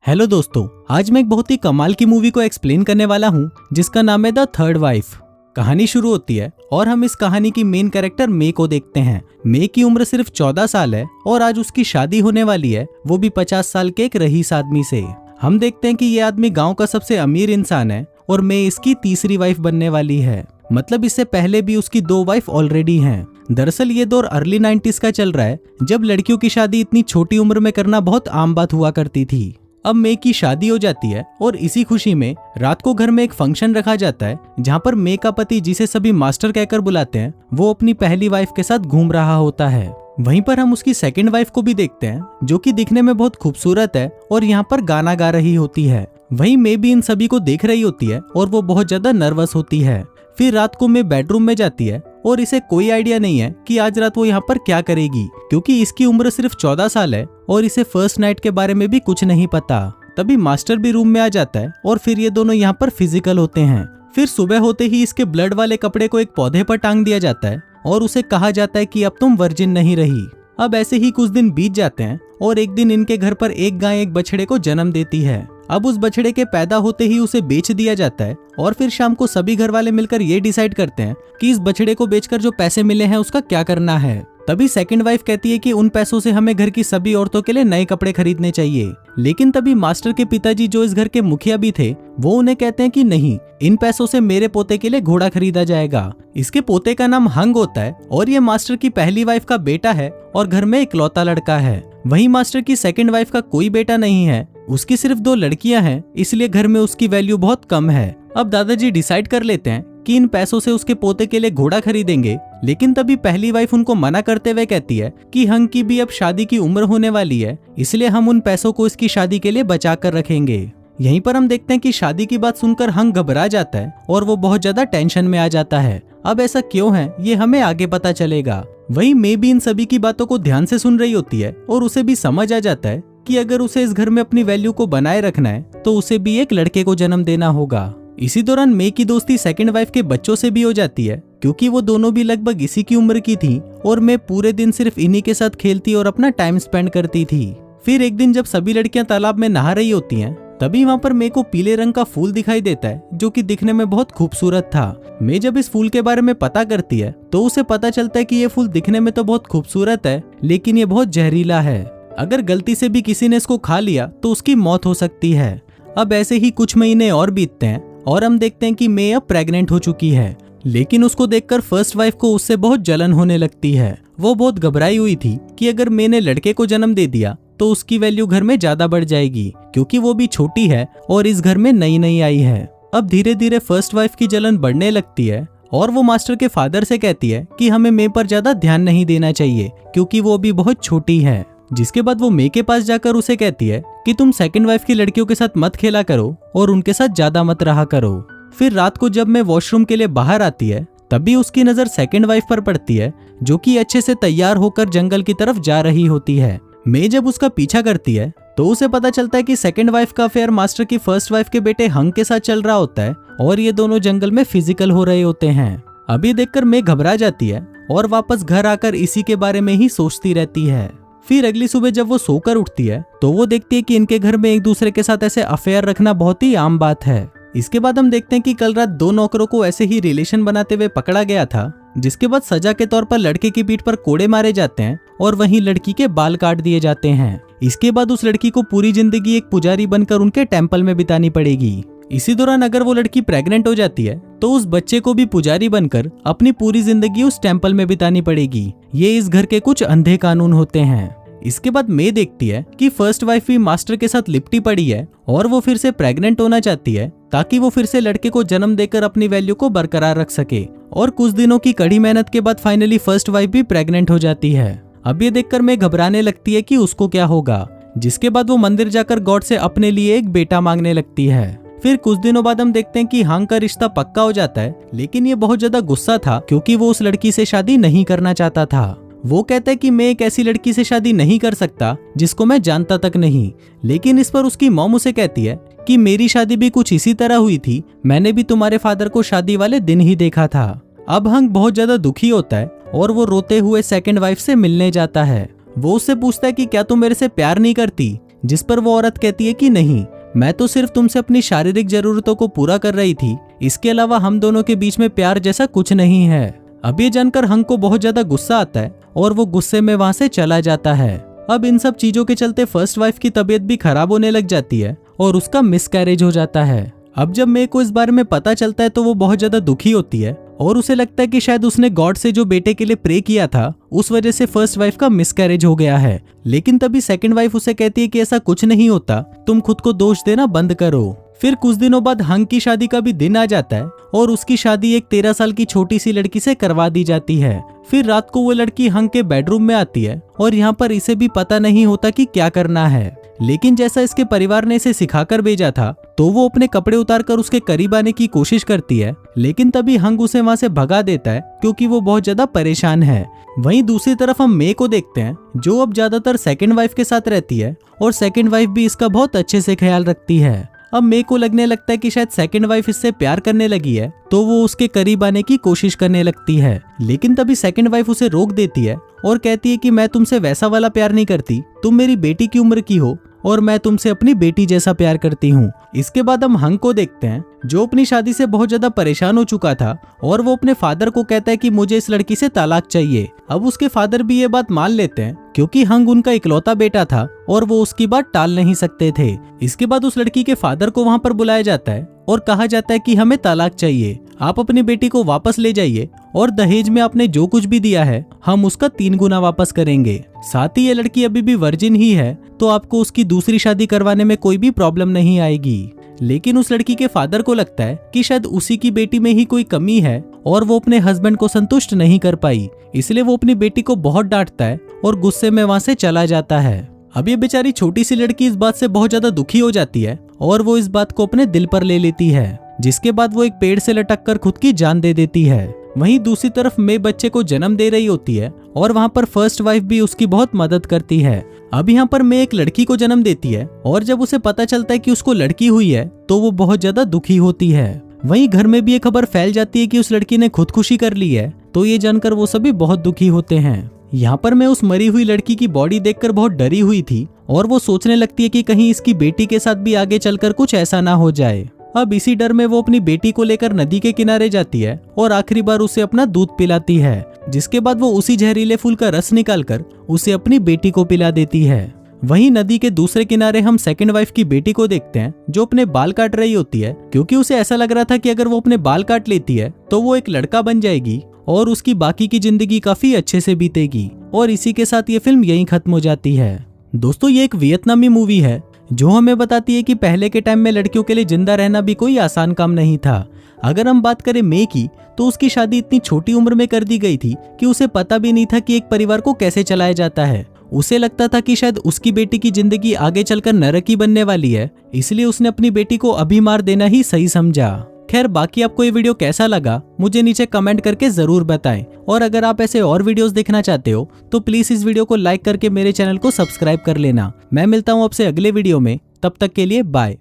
Hello दोस्तों, आज मैं एक बहुत ही कमाल की मूवी को एक्सप्लेन करने वाला हूँ जिसका नाम है द थर्ड वाइफ। कहानी शुरू होती है और हम इस कहानी की मेन कैरेक्टर मे को देखते हैं। मे की उम्र सिर्फ 14 साल है और आज उसकी शादी होने वाली है, वो भी 50 साल के एक रईस आदमी से। हम देखते हैं कि ये आदमी गाँव का सबसे अमीर इंसान है और मे इसकी तीसरी वाइफ बनने वाली है। मतलब इससे पहले भी उसकी 2 वाइफ ऑलरेडी हैं। दरअसल ये दौर अर्ली 90s का चल रहा है, जब लड़कियों की शादी इतनी छोटी उम्र में करना बहुत आम बात हुआ करती थी। अब मे की शादी हो जाती है और इसी खुशी में रात को घर में एक फंक्शन रखा जाता है जहाँ पर मे का पति, जिसे सभी मास्टर कहकर बुलाते हैं, वो अपनी पहली वाइफ के साथ घूम रहा होता है। वहीं पर हम उसकी सेकंड वाइफ को भी देखते हैं जो कि दिखने में बहुत खूबसूरत है और यहाँ पर गाना गा रही होती है। वहीं मे भी इन सभी को देख रही होती है और वो बहुत ज्यादा नर्वस होती है। फिर रात को मे बेडरूम में जाती है और इसे कोई आइडिया नहीं है कि आज रात वो यहाँ पर क्या करेगी, क्योंकि इसकी उम्र सिर्फ 14 साल है और इसे फर्स्ट नाइट के बारे में भी कुछ नहीं पता। तभी मास्टर भी रूम में आ जाता है और फिर ये दोनों यहाँ पर फिजिकल होते हैं। फिर सुबह होते ही इसके ब्लड वाले कपड़े को एक पौधे पर टांग दिया जाता है और उसे कहा जाता है कि अब तुम वर्जिन नहीं रही। अब ऐसे ही कुछ दिन बीत जाते हैं और एक दिन इनके घर पर एक गाय एक बछड़े को जन्म देती है। अब उस बछड़े के पैदा होते ही उसे बेच दिया जाता है और फिर शाम को सभी घर वाले मिलकर ये डिसाइड करते हैं कि इस बछड़े को बेचकर जो पैसे मिले हैं उसका क्या करना है। तभी सेकंड वाइफ कहती है कि उन पैसों से हमें घर की सभी औरतों के लिए नए कपड़े खरीदने चाहिए। लेकिन तभी मास्टर के पिताजी, जो इस घर के मुखिया भी थे, वो उन्हें कहते हैं कि नहीं, इन पैसों से मेरे पोते के लिए घोड़ा खरीदा जाएगा। इसके पोते का नाम हंग होता है और ये मास्टर की पहली वाइफ का बेटा है और घर में इकलौता लड़का है। वहीं मास्टर की सेकंड वाइफ का कोई बेटा नहीं है, उसकी सिर्फ 2 लड़कियां हैं, इसलिए घर में उसकी वैल्यू बहुत कम है। अब दादाजी डिसाइड कर लेते हैं कि इन पैसों से उसके पोते के लिए घोड़ा खरीदेंगे। लेकिन तभी पहली वाइफ उनको मना करते हुए कहती है कि हंग की भी अब शादी की उम्र होने वाली है, इसलिए हम उन पैसों को इसकी शादी के लिए बचा कर रखेंगे। यहीं पर हम देखते हैं कि शादी की बात सुनकर हंग घबरा जाता है और वो बहुत ज्यादा टेंशन में आ जाता है। अब ऐसा क्यों है ये हमें आगे पता चलेगा। वहीं मे भी इन सभी की बातों को ध्यान से सुन रही होती है और उसे भी समझ आ जाता है कि अगर उसे इस घर में अपनी वैल्यू को बनाए रखना है तो उसे भी एक लड़के को जन्म देना होगा। इसी दौरान मे की दोस्ती सेकंड वाइफ के बच्चों से भी हो जाती है, क्योंकि वो दोनों भी लगभग इसी की उम्र की थी और मे पूरे दिन सिर्फ इन्हीं के साथ खेलती और अपना टाइम स्पेंड करती थी। फिर एक दिन जब सभी लड़कियां तालाब में नहा रही होती हैं, तभी वहाँ पर मे को पीले रंग का फूल दिखाई देता है जो कि दिखने में बहुत खूबसूरत था। मे जब इस फूल के बारे में पता करती है तो उसे पता चलता है कि ये फूल दिखने में तो बहुत खूबसूरत है, लेकिन ये बहुत जहरीला है। अगर गलती से भी किसी ने इसको खा लिया तो उसकी मौत हो सकती है। अब ऐसे ही कुछ महीने और बीतते हैं और हम देखते हैं कि मे अब प्रेग्नेंट हो चुकी है। लेकिन उसको देखकर फर्स्ट वाइफ को उससे बहुत जलन होने लगती है। वो बहुत घबराई हुई थी कि अगर मे ने लड़के को जन्म दे दिया तो उसकी वैल्यू घर में ज्यादा बढ़ जाएगी, क्योंकि वो भी छोटी है और इस घर में नई नई आई है। अब धीरे धीरे फर्स्ट वाइफ की जलन बढ़ने लगती है और वो मास्टर के फादर से कहती है कि हमें मे पर ज्यादा ध्यान नहीं देना चाहिए क्योंकि वो अभी बहुत छोटी है। जिसके बाद वो मे के पास जाकर उसे कहती है कि तुम सेकंड वाइफ की लड़कियों के साथ मत खेला करो और उनके साथ ज्यादा मत रहा करो। फिर रात को जब मैं वॉशरूम के लिए बाहर आती है तभी उसकी नजर सेकंड वाइफ पर पड़ती है, जो कि अच्छे से तैयार होकर जंगल की तरफ जा रही होती है। मे जब उसका पीछा करती है तो उसे पता चलता है कि सेकंड वाइफ का अफेयर मास्टर की फर्स्ट वाइफ के बेटे हंग के साथ चल रहा होता है और ये दोनों जंगल में फिजिकल हो रहे होते हैं। अभी देखकर मे घबरा जाती है और वापस घर आकर इसी के बारे में ही सोचती रहती है। फिर अगली सुबह जब वो सोकर उठती है तो वो देखती है कि इनके घर में एक दूसरे के साथ ऐसे अफेयर रखना बहुत ही आम बात है। इसके बाद हम देखते हैं कि कल रात 2 नौकरों को ऐसे ही रिलेशन बनाते हुए पकड़ा गया था, जिसके बाद सजा के तौर पर लड़के की पीठ पर कोड़े मारे जाते हैं और वहीं लड़की के बाल काट दिए जाते हैं। इसके बाद उस लड़की को पूरी जिंदगी एक पुजारी बनकर उनके टेम्पल में बितानी पड़ेगी। इसी दौरान अगर वो लड़की प्रेग्नेंट हो जाती है तो उस बच्चे को भी पुजारी बनकर अपनी पूरी जिंदगी उस टेम्पल में बितानी पड़ेगी। ये इस घर के कुछ अंधे कानून होते हैं। इसके बाद मे देखती है कि फर्स्ट वाइफ भी मास्टर के साथ लिपटी पड़ी है और वो फिर से प्रेग्नेंट होना चाहती है ताकि वो फिर से लड़के को जन्म देकर अपनी वैल्यू को बरकरार रख सके। और कुछ दिनों की कड़ी मेहनत के बाद फाइनली फर्स्ट वाइफ भी प्रेग्नेंट हो जाती है। अब ये देखकर मे घबराने लगती है कि उसको क्या होगा, जिसके बाद वो मंदिर जाकर गॉड से अपने लिए एक बेटा मांगने लगती है। फिर कुछ दिनों बाद हम देखते हैं कि हंग का रिश्ता पक्का हो जाता है, लेकिन ये बहुत ज्यादा गुस्सा था क्योंकि वो उस लड़की से शादी नहीं करना चाहता था। वो कहता है कि मैं एक ऐसी लड़की से शादी नहीं कर सकता जिसको मैं जानता तक नहीं। लेकिन इस पर उसकी मॉम उसे कहती है कि मेरी शादी भी कुछ इसी तरह हुई थी, मैंने भी तुम्हारे फादर को शादी वाले दिन ही देखा था। अब हंग बहुत ज्यादा दुखी होता है और वो रोते हुए सेकंड वाइफ से मिलने जाता है। वो उससे पूछता है कि क्या तुम मेरे से प्यार नहीं करती, जिस पर वो औरत कहती है कि नहीं, मैं तो सिर्फ तुमसे अपनी शारीरिक जरूरतों को पूरा कर रही थी, इसके अलावा हम दोनों के बीच में प्यार जैसा कुछ नहीं है। अब ये जानकर हंग को बहुत ज्यादा गुस्सा आता है और वो गुस्से में वहां से चला जाता है। अब इन सब चीजों के चलते फर्स्ट वाइफ की तबीयत भी खराब होने लग जाती है और उसका मिसकैरेज हो जाता है। अब जब मे को इस बारे में पता चलता है तो वो बहुत ज्यादा दुखी होती है और उसे लगता है कि शायद उसने गॉड से जो बेटे के लिए प्रे किया था उस वजह से फर्स्ट वाइफ का मिसकैरेज हो गया है। लेकिन तभी सेकंड वाइफ उसे कहती है कि ऐसा कुछ नहीं होता, तुम खुद को दोष देना बंद करो। फिर कुछ दिनों बाद हंग की शादी का भी दिन आ जाता है और उसकी शादी एक 13 साल की छोटी सी लड़की से करवा दी जाती है। फिर रात को वो लड़की हंग के बेडरूम में आती है और यहाँ पर इसे भी पता नहीं होता कि क्या करना है, लेकिन जैसा इसके परिवार ने इसे सिखाकर भेजा था तो वो अपने कपड़े उतारकर उसके करीब आने की कोशिश करती है, लेकिन तभी हंग उसे वहां से भगा देता है क्योंकि वो बहुत ज्यादा परेशान है। वहीं दूसरी तरफ हम मे को देखते हैं जो अब ज्यादातर सेकंड वाइफ के साथ रहती है और सेकंड वाइफ भी इसका बहुत अच्छे से ख्याल रखती है। अब मे को लगने लगता है कि शायद सेकंड वाइफ इससे प्यार करने लगी है तो वो उसके करीब आने की कोशिश करने लगती है, लेकिन तभी सेकंड वाइफ उसे रोक देती है और कहती है कि मैं तुमसे वैसा वाला प्यार नहीं करती, तुम मेरी बेटी की उम्र की हो और मैं तुमसे अपनी बेटी जैसा प्यार करती हूँ। इसके बाद हम हंग को देखते हैं जो अपनी शादी से बहुत ज्यादा परेशान हो चुका था और वो अपने फादर को कहता है कि मुझे इस लड़की से तलाक चाहिए। अब उसके फादर भी ये बात मान लेते हैं क्योंकि हंग उनका इकलौता बेटा था और वो उसकी बात टाल नहीं सकते थे। इसके बाद उस लड़की के फादर को वहां पर बुलाया जाता है और कहा जाता है कि हमें तलाक चाहिए, आप अपनी बेटी को वापस ले जाइए और दहेज में आपने जो कुछ भी दिया है हम उसका 3 गुना वापस करेंगे। साथ ही ये लड़की अभी भी वर्जिन ही है तो आपको उसकी दूसरी शादी करवाने में कोई भी प्रॉब्लम नहीं आएगी। लेकिन उस लड़की के फादर को लगता है कि शायद उसी की बेटी में ही कोई कमी है और वो अपने हस्बैंड को संतुष्ट नहीं कर पाई, इसलिए वो अपनी बेटी को बहुत डांटता है और गुस्से में वहां से चला जाता है। अब ये बेचारी छोटी सी लड़की इस बात से बहुत ज्यादा दुखी हो जाती है और वो इस बात को अपने दिल पर ले लेती है, जिसके बाद वो एक पेड़ से लटक कर खुद की जान दे देती है। वहीं दूसरी तरफ मे बच्चे को जन्म दे रही होती है और वहां पर फर्स्ट वाइफ भी उसकी बहुत मदद करती है। अब यहाँ पर मे एक लड़की को जन्म देती है और जब उसे पता चलता है कि उसको लड़की हुई है तो वो बहुत ज्यादा दुखी होती है। वहीं घर में भी ये खबर फैल जाती है कि उस लड़की ने खुदकुशी कर ली है, तो ये जानकर वो सभी बहुत दुखी होते हैं। यहाँ पर मैं उस मरी हुई लड़की की बॉडी देखकर बहुत डरी हुई थी और वो सोचने लगती है कि कहीं इसकी बेटी के साथ भी आगे चलकर कुछ ऐसा ना हो जाए। अब इसी डर में वो अपनी बेटी को लेकर नदी के किनारे जाती है और आखिरी बार उसे अपना दूध पिलाती है, जिसके बाद वो उसी जहरीले फूल का रस निकालकर उसे अपनी बेटी को पिला देती है। वहीं नदी के दूसरे किनारे हम सेकंड वाइफ की बेटी को देखते हैं जो अपने बाल काट रही होती है क्योंकि उसे ऐसा लग रहा था कि अगर वो अपने बाल काट लेती है तो वो एक लड़का बन जाएगी और उसकी बाकी की जिंदगी काफी अच्छे से बीतेगी। और इसी के साथ ये फिल्म यहीं खत्म हो जाती है। दोस्तों ये एक वियतनामी मूवी है जो हमें बताती है कि पहले के टाइम में लड़कियों के लिए जिंदा रहना भी कोई आसान काम नहीं था। अगर हम बात करें मे की तो उसकी शादी इतनी छोटी उम्र में कर दी गई थी कि उसे पता भी नहीं था कि एक परिवार को कैसे चलाया जाता है। उसे लगता था कि शायद उसकी बेटी की जिंदगी आगे चलकर नरक ही बनने वाली है, इसलिए उसने अपनी बेटी को अभी मार देना ही सही समझा। खैर बाकी आपको ये वीडियो कैसा लगा मुझे नीचे कमेंट करके जरूर बताएं और अगर आप ऐसे और वीडियोस देखना चाहते हो तो प्लीज इस वीडियो को लाइक करके मेरे चैनल को सब्सक्राइब कर लेना। मैं मिलता हूँ आपसे अगले वीडियो में, तब तक के लिए बाय।